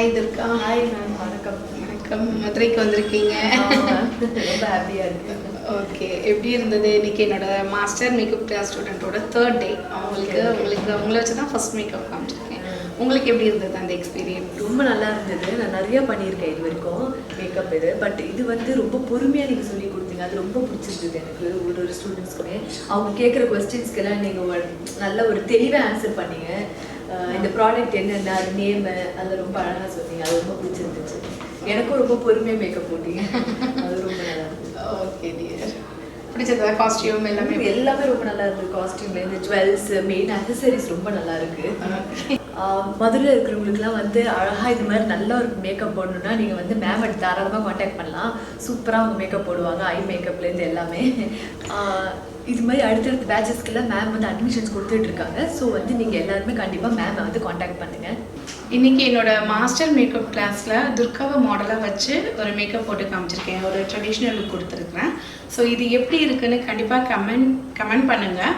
Hi Durga. Hi ma'am, வணக்கம். வணக்கம். மதுரைக்கு வந்திருக்கீங்க. ரொம்ப ஹாப்பியாக இருக்குது. ஓகே, எப்படி இருந்தது? இன்றைக்கி என்னோட மாஸ்டர் மேக்கப் கிளாஸ் ஸ்டூடெண்ட்டோட 3rd டே. உங்களை வச்சு தான் ஃபஸ்ட் மேக்கப் காமிச்சிருக்கேன். உங்களுக்கு எப்படி இருந்தது அந்த எக்ஸ்பீரியன்ஸ்? ரொம்ப நல்லா இருந்தது. நான் நிறையா பண்ணியிருக்கேன் இது வரைக்கும் மேக்கப் பட் இது வந்து ரொம்ப பொறுமையாக நீங்கள் சொல்லி கொடுத்தீங்க. அது ரொம்ப பிடிச்சிருந்தது எனக்கு. ஒரு ஸ்டூடெண்ட்ஸ்க்குமே அவங்க கேட்குற கொஸ்டின்ஸ்க்கெல்லாம் நீங்கள் நல்ல ஒரு தெளிவாக ஆன்சர் பண்ணீங்க. இந்த ப்ராடக்ட் என்னென்ன, அது நேமு, அதில் ரொம்ப அழகாக சொன்னீங்க. அது ரொம்ப பிடிச்சிருந்துச்சு. எனக்கும் ரொம்ப பொறுமையாக மேக்கப் போட்டீங்க. அது ரொம்ப நல்லா இருந்துச்சு. Okay dear. பிடிச்சதா? காஸ்டியூம் எல்லாமே ரொம்ப நல்லா இருந்தது. காஸ்டியூம்ல இந்த ஜுவல்ஸ், மெயின் அக்சசரிஸ் ரொம்ப நல்லா இருக்கு. மதுரையில் இருக்கிறவங்களுக்குலாம் வந்து அழகாக இது மாதிரி நல்ல ஒரு மேக்கப் போடணுன்னா நீங்கள் வந்து மேம் தாராளமாக காண்டாக்ட் பண்ணலாம். சூப்பராக அவங்க மேக்கப் போடுவாங்க. ஐ மேக்கப்லேருந்து எல்லாமே. இது மாதிரி அடுத்தடுத்த பேட்சஸ்க்கெல்லாம் மேம் வந்து அட்மிஷன்ஸ் கொடுத்துட்ருக்காங்க. ஸோ வந்து நீங்கள் எல்லாருமே கண்டிப்பாக மேமை வந்து காண்டாக்ட் பண்ணுங்கள். இன்றைக்கி என்னோடய மாஸ்டர் மேக்கப் கிளாஸில் துர்காவை மாடலாக வச்சு ஒரு மேக்கப் போட்டு காமிச்சிருக்கேன். ஒரு ட்ரெடிஷ்னல் லுக் கொடுத்துருக்குறேன். ஸோ இது எப்படி இருக்குன்னு கண்டிப்பாக கமெண்ட் பண்ணுங்கள்.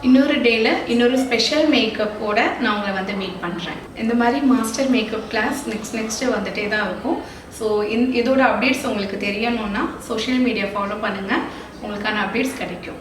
இன்னொரு டேயில் இன்னொரு ஸ்பெஷல் மேக்கப்போட நான் உங்களை வந்து மீட் பண்ணுறேன். இந்த மாதிரி மாஸ்டர் மேக்கப் கிளாஸ் நெக்ஸ்ட்டு வந்துகிட்டே தான் இருக்கும். ஸோ இதோட அப்டேட்ஸ் உங்களுக்கு தெரியணுன்னா சோஷியல் மீடியா ஃபாலோ பண்ணுங்கள். உங்களுக்கான அப்டேட்ஸ் கிடைக்கும்.